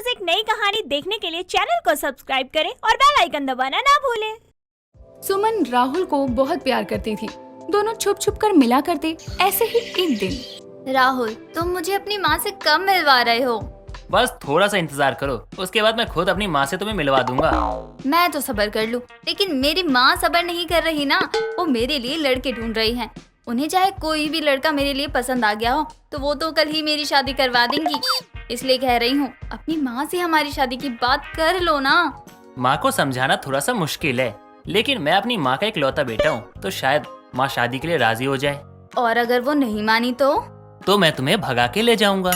रोज एक नई कहानी देखने के लिए चैनल को सब्सक्राइब करें और बेल आइकन दबाना ना भूलें। सुमन राहुल को बहुत प्यार करती थी। दोनों छुप छुप कर मिला करते। ऐसे ही एक दिन, राहुल, तुम मुझे अपनी माँ से कब मिलवा रहे हो? बस थोड़ा सा इंतजार करो, उसके बाद मैं खुद अपनी माँ से तुम्हें मिलवा दूंगा। मैं तो सब्र कर लूं, लेकिन मेरी माँ सब्र नहीं कर रही ना। वो मेरे लिए लड़के ढूंढ रही हैं। उन्हें चाहे कोई भी लड़का मेरे लिए पसंद आ गया हो तो वो तो कल ही मेरी शादी करवा देंगी। इसलिए कह रही हूँ, अपनी माँ से हमारी शादी की बात कर लो ना। माँ को समझाना थोड़ा सा मुश्किल है, लेकिन मैं अपनी माँ का इकलौता बेटा हूँ, तो शायद माँ शादी के लिए राजी हो जाए। और अगर वो नहीं मानी तो मैं तुम्हें भगा के ले जाऊंगा।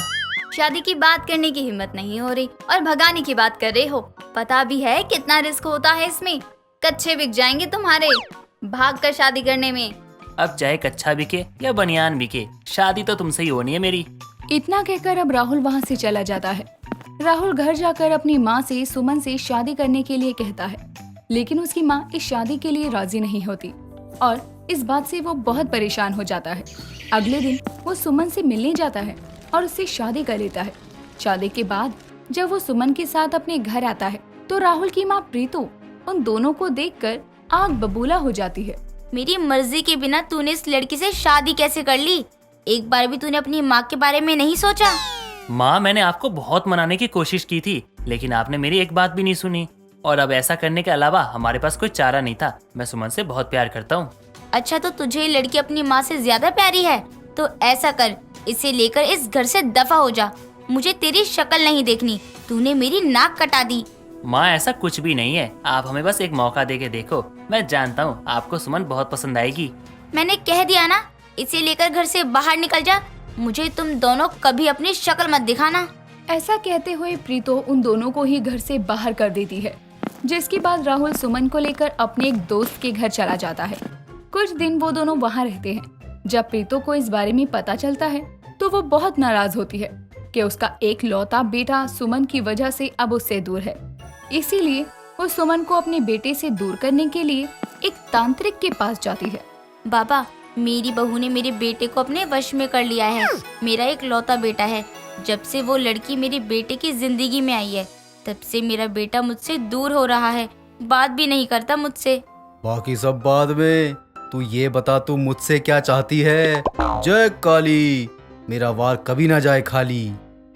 शादी की बात करने की हिम्मत नहीं हो रही और भगाने की बात कर रहे हो। पता भी है कितना रिस्क होता है इसमें। कच्चे बिक जाएंगे तुम्हारे भाग कर शादी करने में। अब चाहे कच्चा बिके या बनियान बिके, शादी तो तुमसे ही होनी है मेरी। इतना कहकर अब राहुल वहाँ से चला जाता है। राहुल घर जाकर अपनी माँ से सुमन से शादी करने के लिए कहता है, लेकिन उसकी माँ इस शादी के लिए राजी नहीं होती और इस बात से वो बहुत परेशान हो जाता है। अगले दिन वो सुमन से मिलने जाता है और उससे शादी कर लेता है। शादी के बाद जब वो सुमन के साथ अपने घर आता है तो राहुल की माँ प्रीतो उन दोनों को देखकर आग बबूला हो जाती है। मेरी मर्जी के बिना तूने इस लड़की से शादी कैसे कर ली? एक बार भी तूने अपनी माँ के बारे में नहीं सोचा? माँ, मैंने आपको बहुत मनाने की कोशिश की थी, लेकिन आपने मेरी एक बात भी नहीं सुनी। और अब ऐसा करने के अलावा हमारे पास कोई चारा नहीं था। मैं सुमन से बहुत प्यार करता हूँ। अच्छा, तो तुझे ये लड़की अपनी माँ से ज्यादा प्यारी है? तो ऐसा कर, इसे लेकर इस घर से दफा हो जा। मुझे तेरी शक्ल नहीं देखनी। तूने मेरी नाक कटा दी। माँ, ऐसा कुछ भी नहीं है। आप हमें बस एक मौका दे के देखो। मैं जानता हूँ आपको सुमन बहुत पसंद आएगी। मैंने कह दिया ना, इसे लेकर घर से बाहर निकल जा। मुझे तुम दोनों कभी अपनी शक्ल मत दिखाना। ऐसा कहते हुए प्रीतो उन दोनों को ही घर से बाहर कर देती है, जिसके बाद राहुल सुमन को लेकर अपने एक दोस्त के घर चला जाता है। कुछ दिन वो दोनों वहाँ रहते हैं। जब प्रीतो को इस बारे में पता चलता है तो वो बहुत नाराज होती है कि उसका एक लौता बेटा सुमन की वजह से अब उससे दूर है। इसीलिए वो सुमन को अपने बेटे से दूर करने के लिए एक तांत्रिक के पास जाती है। बाबा, मेरी बहू ने मेरे बेटे को अपने वश में कर लिया है। मेरा एक लौता बेटा है। जब से वो लड़की मेरे बेटे की जिंदगी में आई है, तब से मेरा बेटा मुझसे दूर हो रहा है। बात भी नहीं करता मुझसे। बाकी सब बाद में, तू ये बता तू मुझसे क्या चाहती है? जय काली, मेरा वार कभी ना जाए खाली।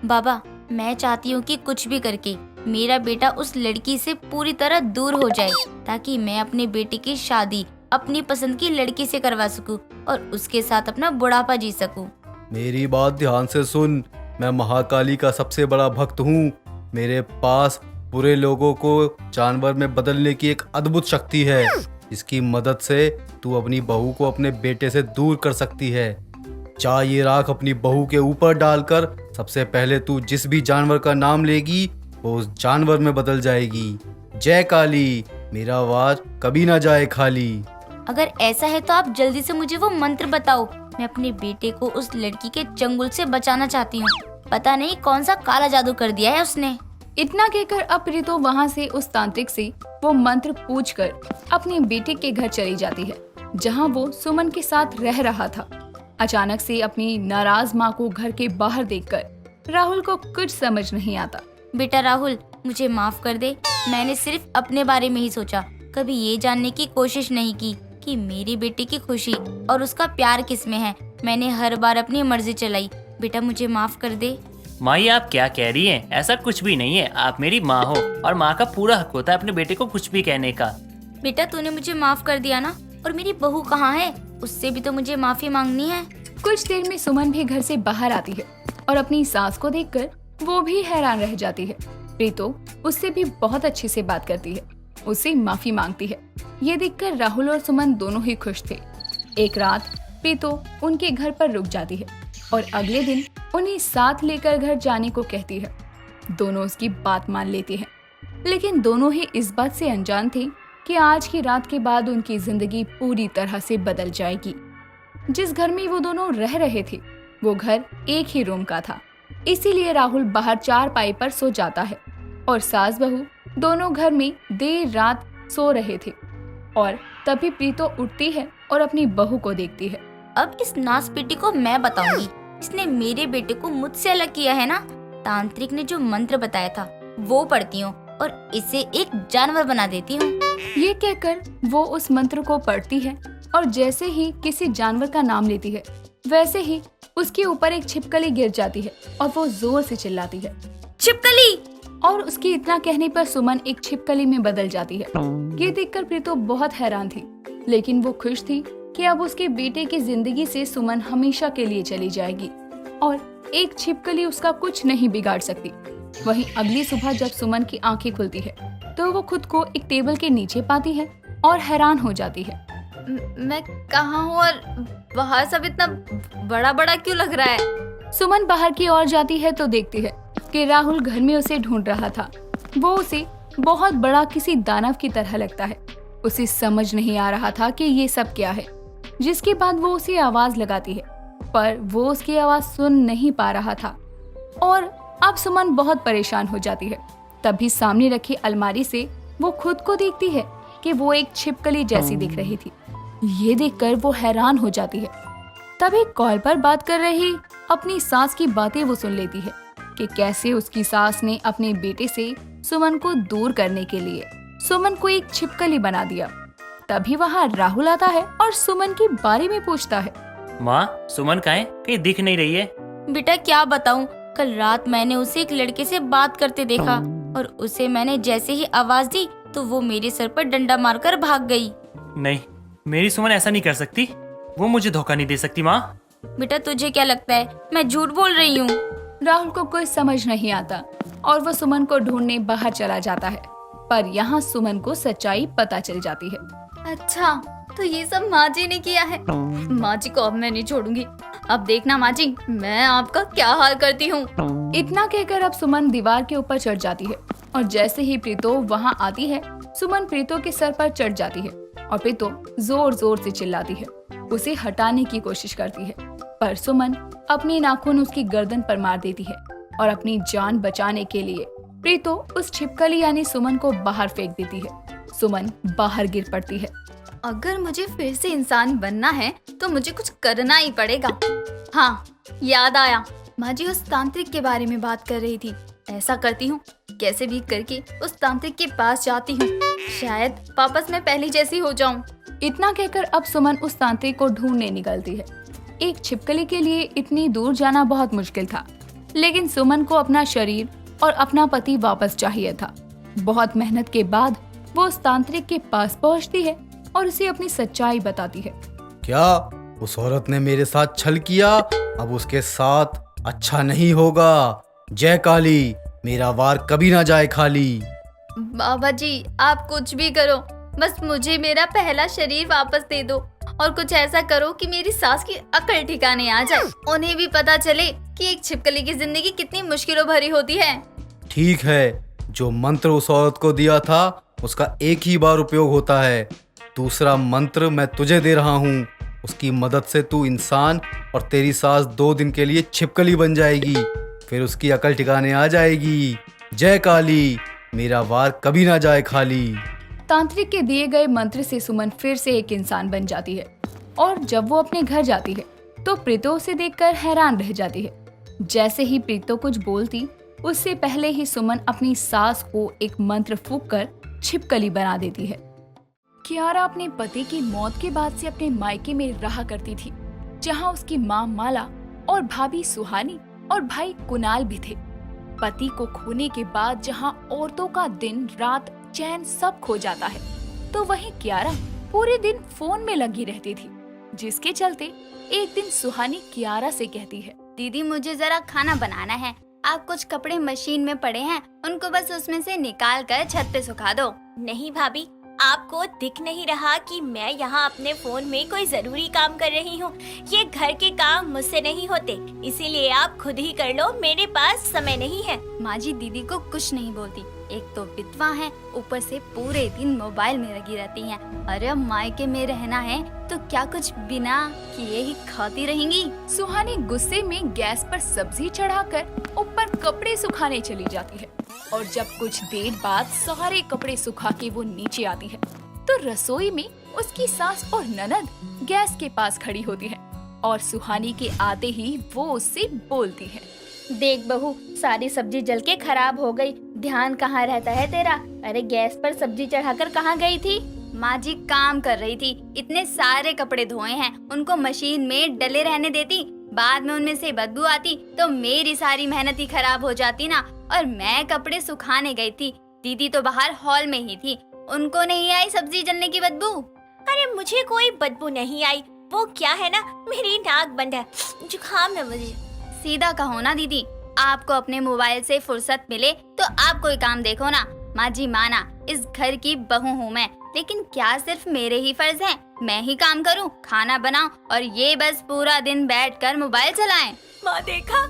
बाबा, मैं चाहती हूँ कि कुछ भी करके मेरा बेटा उस लड़की से पूरी तरह दूर हो जाए, ताकि मैं अपने बेटे की शादी अपनी पसंद की लड़की से करवा सकूं और उसके साथ अपना बुढ़ापा जी सकूं। मेरी बात ध्यान से सुन। मैं महाकाली का सबसे बड़ा भक्त हूँ। मेरे पास बुरे लोगों को जानवर में बदलने की एक अद्भुत शक्ति है। इसकी मदद से तू अपनी बहू को अपने बेटे से दूर कर सकती है। चाहे ये राख अपनी बहू के ऊपर डालकर सबसे पहले तू जिस भी जानवर का नाम लेगी वो उस जानवर में बदल जाएगी। जय काली, मेरा वार कभी ना जाए खाली। अगर ऐसा है तो आप जल्दी से मुझे वो मंत्र बताओ। मैं अपने बेटे को उस लड़की के चंगुल से बचाना चाहती हूँ। पता नहीं कौन सा काला जादू कर दिया है उसने। इतना कहकर अब प्रीतो वहाँ से उस तांत्रिक से वो मंत्र पूछकर अपने बेटे के घर चली जाती है, जहाँ वो सुमन के साथ रह रहा था। अचानक से अपनी नाराज माँ को घर के बाहर देखकर राहुल को कुछ समझ नहीं आता। बेटा राहुल, मुझे माफ कर दे। मैंने सिर्फ अपने बारे में ही सोचा, कभी ये जानने की कोशिश नहीं की कि मेरे बेटे की खुशी और उसका प्यार किसमें है। मैंने हर बार अपनी मर्जी चलाई। बेटा, मुझे माफ कर दे। माँ, ये आप क्या कह रही हैं? ऐसा कुछ भी नहीं है। आप मेरी माँ हो और माँ का पूरा हक होता है अपने बेटे को कुछ भी कहने का। बेटा, तूने मुझे माफ कर दिया ना? और मेरी बहू कहाँ है? उससे भी तो मुझे माफी मांगनी है। कुछ देर में सुमन भी घर से बाहर आती है और अपनी सास को देखकर वो भी हैरान रह जाती है। प्रीतो उससे भी बहुत अच्छे से बात करती है, उससे माफी मांगती है। ये देखकर राहुल और सुमन दोनों ही खुश थे। एक रात प्रीतो उनके घर पर रुक जाती है और अगले दिन उन्हें साथ लेकर घर जाने को कहती है। दोनों उसकी बात मान लेते हैं, लेकिन दोनों ही इस बात से अनजान थे कि आज की रात के बाद उनकी जिंदगी पूरी तरह से बदल जाएगी। जिस घर में वो दोनों रह रहे थे वो घर एक ही रूम का था, इसीलिए राहुल बाहर चारपाई पर सो जाता है और सास बहू दोनों घर में देर रात सो रहे थे। और तभी प्रीतो उठती है और अपनी बहू को देखती है। अब इस नासपीटी को मैं बताऊंगी। इसने मेरे बेटे को मुझसे अलग किया है ना। तांत्रिक ने जो मंत्र बताया था वो पढ़ती हूँ और इसे एक जानवर बना देती हूँ। ये कहकर वो उस मंत्र को पढ़ती है और जैसे ही किसी जानवर का नाम लेती है वैसे ही उसके ऊपर एक छिपकली गिर जाती है और वो जोर से चिल्लाती है, छिपकली। और उसके इतना कहने पर सुमन एक छिपकली में बदल जाती है। ये देखकर प्रीतो बहुत हैरान थी, लेकिन वो खुश थी कि अब उसके बेटे की जिंदगी से सुमन हमेशा के लिए चली जाएगी और एक छिपकली उसका कुछ नहीं बिगाड़ सकती। वहीं अगली सुबह जब सुमन की आंखें खुलती है तो वो खुद को एक टेबल के नीचे पाती है और हैरान हो जाती है। मैं कहाँ हूँ और बाहर सब इतना बड़ा बड़ा क्यों लग रहा है? सुमन बाहर की ओर जाती है तो देखती है कि राहुल घर में उसे ढूंढ रहा था। वो उसे बहुत बड़ा किसी दानव की तरह लगता है। उसे समझ नहीं आ रहा था कि ये सब क्या है। जिसके बाद वो उसे आवाज लगाती है, पर वो उसकी आवाज सुन नहीं पा रहा था और अब सुमन बहुत परेशान हो जाती है। तभी सामने रखी अलमारी से वो खुद को देखती है कि वो एक छिपकली जैसी दिख रही थी। ये देखकर वो हैरान हो जाती है। तभी कॉल पर बात कर रही अपनी सास की बातें वो सुन लेती है कि कैसे उसकी सास ने अपने बेटे से सुमन को दूर करने के लिए सुमन को एक छिपकली बना दिया। तभी वहाँ राहुल आता है और सुमन के बारे में पूछता है। माँ, सुमन कहाँ है? कहीं दिख नहीं रही है। बेटा क्या बताऊँ, कल रात मैंने उसे एक लड़के से बात करते देखा और उसे मैंने जैसे ही आवाज दी तो वो मेरे सर पर डंडा मारकर भाग गई। नहीं, मेरी सुमन ऐसा नहीं कर सकती। वो मुझे धोखा नहीं दे सकती। माँ, बेटा तुझे क्या लगता है मैं झूठ बोल रही हूँ? राहुल को कोई समझ नहीं आता और वो सुमन को ढूंढने बाहर चला जाता है, पर यहाँ सुमन को सच्चाई पता चल जाती है। अच्छा, तो ये सब माँ जी ने किया है। माँ जी को अब मैं नहीं छोड़ूंगी। अब देखना माँ जी, मैं आपका क्या हाल करती हूँ। इतना कहकर अब सुमन दीवार के ऊपर चढ़ जाती है और जैसे ही प्रीतो वहाँ आती है सुमन प्रीतो के सर पर चढ़ जाती है और प्रीतो जोर जोर से चिल्लाती है। उसे हटाने की कोशिश करती है, पर सुमन अपनी नाखून उसकी गर्दन पर मार देती है और अपनी जान बचाने के लिए प्रीतो उस छिपकली यानी सुमन को बाहर फेंक देती है। सुमन बाहर गिर पड़ती है। अगर मुझे फिर से इंसान बनना है तो मुझे कुछ करना ही पड़ेगा। हाँ, याद आया, माँ जी उस तांत्रिक के बारे में बात कर रही थी। ऐसा करती हूँ, कैसे भी करके उस तांत्रिक के पास जाती हूँ, शायद वापस मैं पहले जैसी हो जाऊँ। इतना कहकर अब सुमन उस तांत्रिक को ढूंढने निकलती है। एक छिपकली के लिए इतनी दूर जाना बहुत मुश्किल था, लेकिन सुमन को अपना शरीर और अपना पति वापस चाहिए था। बहुत मेहनत के बाद वो उस तांत्रिक के पास पहुंचती है और उसे अपनी सच्चाई बताती है। क्या उस औरत ने मेरे साथ छल किया? अब उसके साथ अच्छा नहीं होगा। जय काली, मेरा वार कभी ना जाए खाली। बाबा जी आप कुछ भी करो, बस मुझे मेरा पहला शरीर वापस दे दो और कुछ ऐसा करो कि मेरी सास की अकल ठिकाने आ जाए। उन्हें भी पता चले कि एक छिपकली की जिंदगी कितनी मुश्किलों भरी होती है। ठीक है, जो मंत्र उस औरत को दिया था उसका एक ही बार उपयोग होता है। दूसरा मंत्र मैं तुझे दे रहा हूँ। उसकी मदद से तू इंसान और तेरी सास 2 दिन के लिए छिपकली बन जाएगी, फिर उसकी अकल ठिकाने आ जाएगी। जय काली, मेरा वार कभी ना जाए खाली। तांत्रिक के दिए गए मंत्र से सुमन फिर से एक इंसान बन जाती है और जब वो अपने घर जाती है तो प्रीतो उसे देखकर हैरान रह जाती है। जैसे ही प्रीतो कुछ बोलती उससे पहले ही सुमन अपनी सास को एक मंत्र फूंक कर छिपकली बना देती है। कियारा अपने पति की मौत के बाद से अपने मायके में रहा करती थी, जहां उसकी माँ माला और भाभी सुहानी और भाई कुणाल भी थे। पति को खोने के बाद जहां औरतों का दिन रात चैन सब खो जाता है, तो वहीं कियारा पूरे दिन फोन में लगी रहती थी, जिसके चलते एक दिन सुहानी कियारा से कहती है, दीदी मुझे जरा खाना बनाना है। आप कुछ कपड़े मशीन में पड़े हैं, उनको बस उसमें से निकाल कर छत पे सुखा दो। नहीं भाभी, आपको दिख नहीं रहा कि मैं यहाँ अपने फोन में कोई जरूरी काम कर रही हूँ? ये घर के काम मुझसे नहीं होते, इसीलिए आप खुद ही कर लो, मेरे पास समय नहीं है। माँ जी दीदी को कुछ नहीं बोलती, एक तो विधवा है, ऊपर से पूरे दिन मोबाइल में लगी रहती हैं। अरे अब मायके में रहना है तो क्या कुछ बिना किए ही खाती रहेंगी? सुहानी गुस्से में गैस पर सब्जी चढ़ाकर ऊपर कपड़े सुखाने चली जाती है और जब कुछ देर बाद सारे कपड़े सुखा के वो नीचे आती है तो रसोई में उसकी सास और ननद गैस के पास खड़ी होती है और सुहानी के आते ही वो उससे बोलती है, देख बहू, सारी सब्जी जल के खराब हो गई। ध्यान कहाँ रहता है तेरा? अरे गैस पर सब्जी चढ़ाकर कहाँ गई थी? माँ जी काम कर रही थी। इतने सारे कपड़े धोए हैं, उनको मशीन में डले रहने देती, बाद में उनमें से बदबू आती तो मेरी सारी मेहनत ही खराब हो जाती ना। और मैं कपड़े सुखाने गई थी, दीदी तो बाहर हॉल में ही थी, उनको नहीं आई सब्जी जलने की बदबू। अरे मुझे कोई बदबू नहीं आई, वो क्या है ना, मेरी नाक बंद है, जुकाम है मुझे। सीधा कहो ना दीदी, आपको अपने मोबाइल से फुर्सत मिले तो आप कोई काम देखो ना। माँ जी माना, इस घर की बहू हूँ मैं, लेकिन क्या सिर्फ मेरे ही फर्ज हैं? मैं ही काम करूँ, खाना बनाऊं और ये बस पूरा दिन बैठकर मोबाइल चलाएं? माँ देखा,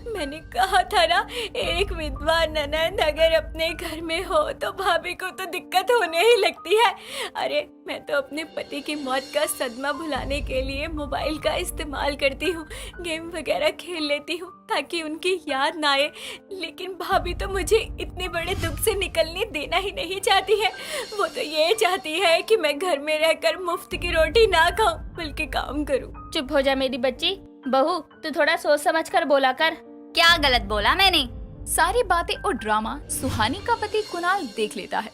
मैंने कहा था ना, एक विधवा ननद अगर अपने घर में हो तो भाभी को तो दिक्कत होने ही लगती है। अरे मैं तो अपने पति की मौत का सदमा भुलाने के लिए मोबाइल का इस्तेमाल करती हूँ, गेम वगैरह खेल लेती हूँ ताकि उनकी याद ना आए, लेकिन भाभी तो मुझे इतने बड़े दुख से निकलने देना ही नहीं चाहती है। वो तो ये चाहती है कि मैं घर में रहकर मुफ्त की रोटी ना खाऊं बल्कि काम करूं। चुप हो जा मेरी बच्ची। बहू तू थोड़ा सोच समझ कर बोला कर। क्या गलत बोला मैंने? सारी बातें और ड्रामा सुहानी का पति कुणाल देख लेता है,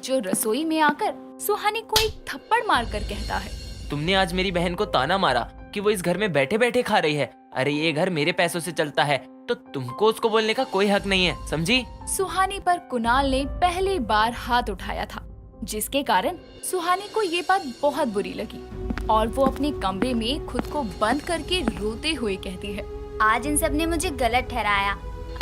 जो रसोई में आकर सुहानी को एक थप्पड़ मारकर कहता है, तुमने आज मेरी बहन को ताना मारा कि वो इस घर में बैठे बैठे खा रही है। अरे ये घर मेरे पैसों से चलता है तो तुमको उसको बोलने का कोई हक नहीं है, समझी? सुहानी पर कुणाल ने पहली बार हाथ उठाया था, जिसके कारण सुहानी को ये बात बहुत बुरी लगी और वो अपने कमरे में खुद को बंद करके रोते हुए कहती है, आज इन सब ने मुझे गलत ठहराया।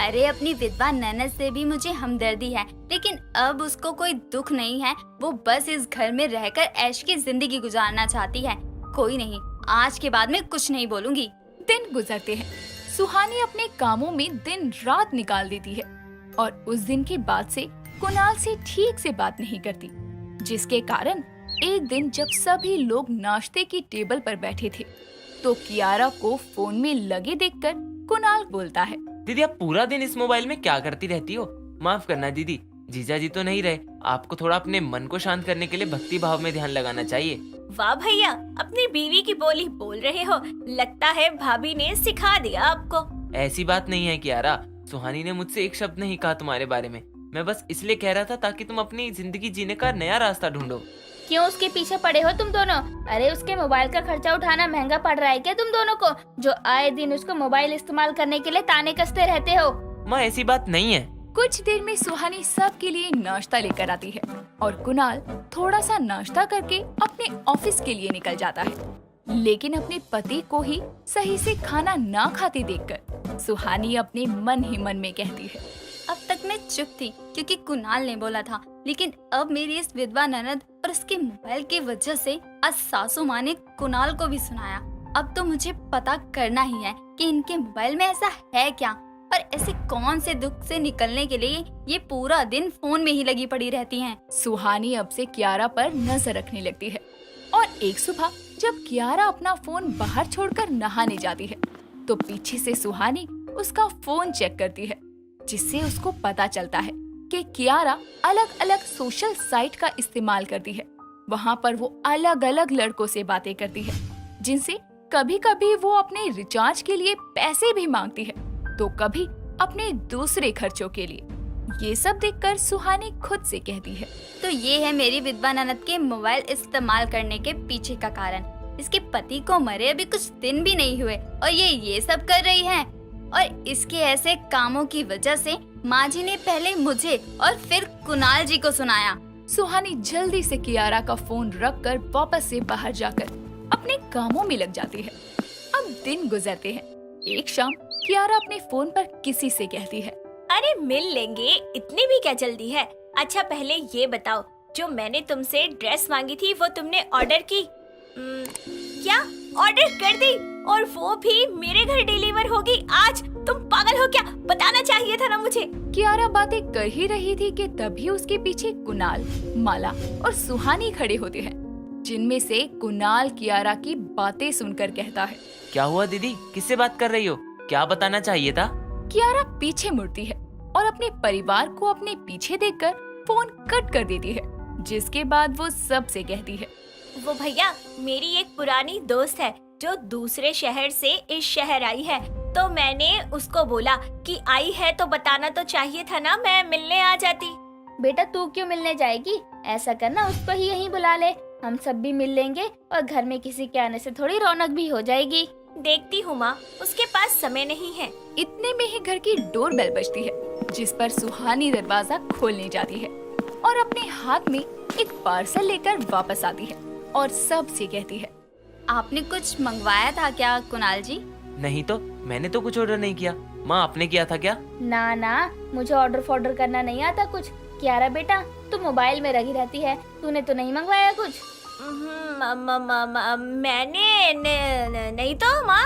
अरे अपनी विधवा ननद से भी मुझे हमदर्दी है, लेकिन अब उसको कोई दुख नहीं है, वो बस इस घर में रहकर ऐश की जिंदगी गुजारना चाहती है। कोई नहीं, आज के बाद में कुछ नहीं बोलूंगी। दिन गुजरते हैं, सुहानी अपने कामों में दिन रात निकाल देती है और उस दिन के बाद से कुणाल से ठीक से बात नहीं करती, जिसके कारण एक दिन जब सभी लोग नाश्ते की टेबल पर बैठे थे तो कियारा को फोन में लगे देखकर कुणाल बोलता है, दीदी आप पूरा दिन इस मोबाइल में क्या करती रहती हो? माफ करना दीदी, जीजा जी तो नहीं रहे, आपको थोड़ा अपने मन को शांत करने के लिए भक्ति भाव में ध्यान लगाना चाहिए। वाह भैया, अपनी बीवी की बोली बोल रहे हो, लगता है भाभी ने सिखा दिया आपको। ऐसी बात नहीं है कियारा, सुहानी ने मुझसे एक शब्द नहीं कहा तुम्हारे बारे में। मैं बस इसलिए कह रहा था ताकि तुम अपनी जिंदगी जीने का नया रास्ता ढूंढो। क्यों उसके पीछे पड़े हो तुम दोनों? अरे उसके मोबाइल का खर्चा उठाना महंगा पड़ रहा है क्या तुम दोनों को, जो आए दिन उसको मोबाइल इस्तेमाल करने के लिए ताने कसते रहते हो? माँ ऐसी बात नहीं है। कुछ देर में सुहानी सबके लिए नाश्ता लेकर आती है और कुणाल थोड़ा सा नाश्ता करके अपने ऑफिस के लिए निकल जाता है, लेकिन अपने पति को ही सही से खाना ना खाते देखकर सुहानी अपने मन ही मन में कहती है, अब तक मैं चुप थी क्योंकि कुणाल ने बोला था, लेकिन अब मेरी इस विधवा ननद और उसके मोबाइल की वजह से आज सासू माँ ने कुणाल को भी सुनाया। अब तो मुझे पता करना ही है कि इनके मोबाइल में ऐसा है क्या और ऐसे कौन से दुख से निकलने के लिए ये पूरा दिन फोन में ही लगी पड़ी रहती हैं। सुहानी अब से कियारा पर नजर रखने लगती है और एक सुबह जब कियारा अपना फोन बाहर छोड़कर नहाने जाती है तो पीछे से सुहानी उसका फोन चेक करती है, जिससे उसको पता चलता है कि कियारा अलग अलग सोशल साइट का इस्तेमाल करती है। वहाँ पर वो अलग अलग लड़कों से बातें करती है, जिनसे कभी कभी वो अपने रिचार्ज के लिए पैसे भी मांगती है तो कभी अपने दूसरे खर्चों के लिए। ये सब देखकर सुहानी खुद से कहती है, तो ये है मेरी विधवा ननद के मोबाइल इस्तेमाल करने के पीछे का कारण। इसके पति को मरे अभी कुछ दिन भी नहीं हुए और ये सब कर रही है, और इसके ऐसे कामों की वजह से माँ जी ने पहले मुझे और फिर कुणाल जी को सुनाया। सुहानी जल्दी से कियारा का फोन रखकर वापस से बाहर जाकर अपने कामों में लग जाती है। अब दिन गुजरते हैं। एक शाम कियारा अपने फोन पर किसी से कहती है, अरे मिल लेंगे, इतनी भी क्या जल्दी है। अच्छा पहले ये बताओ, जो मैंने तुमसे ड्रेस मांगी थी वो तुमने ऑर्डर की? क्या ऑर्डर कर दी? और वो भी मेरे घर डिलीवर होगी आज? तुम पागल हो क्या? बताना चाहिए था ना मुझे। कियारा बातें कर ही रही थी कि तभी उसके पीछे कुणाल, माला और सुहानी खड़े होते हैं, जिनमें से कुणाल कियारा की बातें सुनकर कहता है, क्या हुआ दीदी, किससे बात कर रही हो? क्या बताना चाहिए था? कियारा पीछे मुड़ती है और अपने परिवार को अपने पीछे देखकर फोन कट कर देती है, जिसके बाद वो सबसे कहती है, वो भैया, मेरी एक पुरानी दोस्त है जो दूसरे शहर से इस शहर आई है। तो मैंने उसको बोला कि आई है तो बताना तो चाहिए था ना, मैं मिलने आ जाती। बेटा तू क्यों मिलने जाएगी? ऐसा करना, उसको ही यहीं बुला ले, हम सब भी मिल लेंगे और घर में किसी के आने से थोड़ी रौनक भी हो जाएगी। देखती हूँ माँ, उसके पास समय नहीं है। इतने में ही घर की डोरबेल बजती है, जिस पर सुहानी दरवाजा खोलने जाती है और अपने हाथ में एक पार्सल लेकर वापस आती है और सबसे कहती है, आपने कुछ मंगवाया था क्या कुणाल जी? नहीं तो, मैंने तो कुछ ऑर्डर नहीं किया। माँ आपने किया था क्या? ना ना, मुझे ऑर्डर फॉर्डर करना नहीं आता कुछ। कियारा बेटा, तू मोबाइल में लगी रहती है, तूने तो नहीं मंगवाया कुछ? मैंने नहीं तो माँ।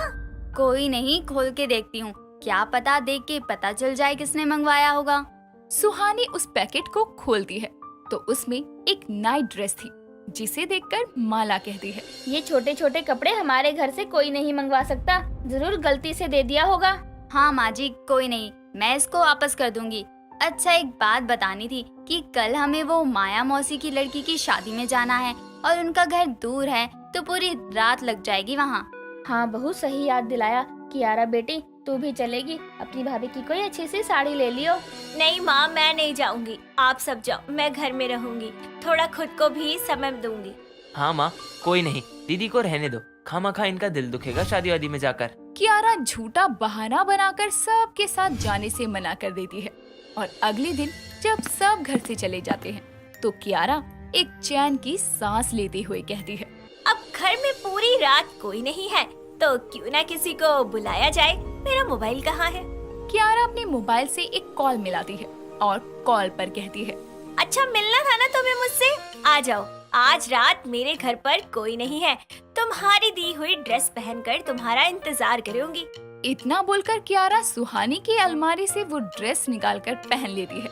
कोई नहीं, खोल के देखती हूँ, क्या पता देख के पता चल जाए किसने मंगवाया होगा। सुहानी उस पैकेट को खोलती है तो उसमें एक नाइट ड्रेस थी, जिसे देखकर माला कहती है, ये छोटे छोटे कपड़े हमारे घर से कोई नहीं मंगवा सकता, जरूर गलती से दे दिया होगा। हाँ माँ जी, कोई नहीं, मैं इसको वापस कर दूंगी। अच्छा, एक बात बतानी थी कि कल हमें वो माया मौसी की लड़की की शादी में जाना है और उनका घर दूर है, तो पूरी रात लग जाएगी वहाँ। हाँ बहू, सही याद दिलाया। कियारा बेटी, तू भी चलेगी? अपनी भाभी की कोई अच्छी सी साड़ी ले लियो। नहीं माँ, मैं नहीं जाऊंगी, आप सब जाओ, मैं घर में रहूंगी, थोड़ा खुद को भी समय दूंगी। हाँ माँ, कोई नहीं, दीदी को रहने दो, खामखा इनका दिल दुखेगा शादी वादी में जाकर। कियारा झूठा बहाना बनाकर सबके साथ जाने से मना कर देती है और अगले दिन जब सब घर से चले जाते हैं तो कियारा एक चैन की सांस लेते हुए कहती है, अब घर में पूरी रात कोई नहीं है तो क्यों ना किसी को बुलाया जाए। मेरा मोबाइल कहाँ है? कियारा अपने मोबाइल से एक कॉल मिलाती है और कॉल पर कहती है, अच्छा, मिलना था ना तुम्हें मुझसे, आ जाओ, आज रात मेरे घर पर कोई नहीं है, तुम्हारी दी हुई ड्रेस पहनकर तुम्हारा इंतजार करूंगी। इतना बोलकर कियारा सुहानी की अलमारी से वो ड्रेस निकालकर पहन लेती है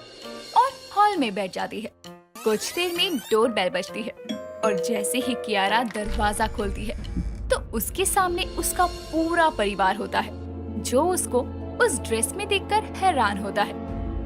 और हॉल में बैठ जाती है। कुछ देर में डोर बेल बजती है और जैसे ही कियारा दरवाजा खोलती है तो उसके सामने उसका पूरा परिवार होता है, जो उसको उस ड्रेस में देखकर हैरान होता है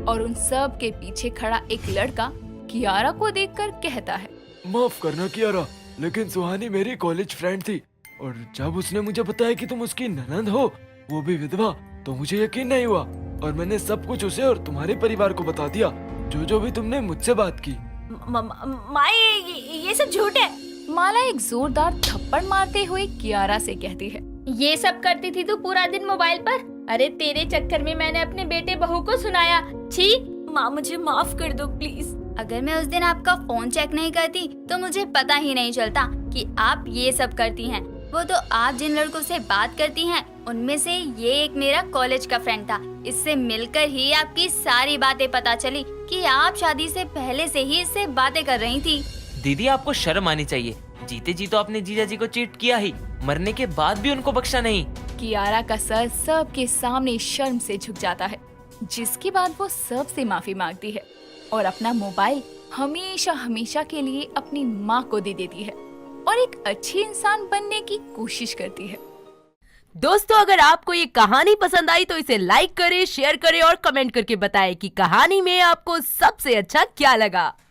और उन सब के पीछे खड़ा एक लड़का कियारा को देखकर कहता है, माफ करना कियारा, लेकिन सुहानी मेरी कॉलेज फ्रेंड थी और जब उसने मुझे बताया कि तुम उसकी ननंद हो, वो भी विधवा, तो मुझे यकीन नहीं हुआ और मैंने सब कुछ उसे और तुम्हारे परिवार को बता दिया, जो भी तुमने मुझसे बात की। माँ, ये सब झूठ है। माला एक जोरदार थप्पड़ मारते हुए कियारा से कहती है, ये सब करती थी तू पूरा दिन मोबाइल पर? अरे तेरे चक्कर में मैंने अपने बेटे बहू को सुनाया। छी माँ, मुझे माफ कर दो प्लीज। अगर मैं उस दिन आपका फोन चेक नहीं करती तो मुझे पता ही नहीं चलता कि आप ये सब करती हैं। वो तो आप जिन लड़कों से बात करती हैं उनमें से ये एक मेरा कॉलेज का फ्रेंड था। इससे मिलकर ही आपकी सारी बातें पता चली कि आप शादी से पहले से ही इससे बातें कर रही थी। दीदी आपको शर्म आनी चाहिए, जीते जी तो आपने जीजा जी को चीट किया ही, मरने के बाद भी उनको बख्शा नहीं। कियारा का सर सबके सामने शर्म से झुक जाता है, जिसके बाद वो सबसे माफी मांगती है और अपना मोबाइल हमेशा हमेशा के लिए अपनी माँ को दे देती है और एक अच्छी इंसान बनने की कोशिश करती है। दोस्तों, अगर आपको ये कहानी पसंद आई तो इसे लाइक करें, शेयर करें और कमेंट करके बताएं कि कहानी में आपको सबसे अच्छा क्या लगा।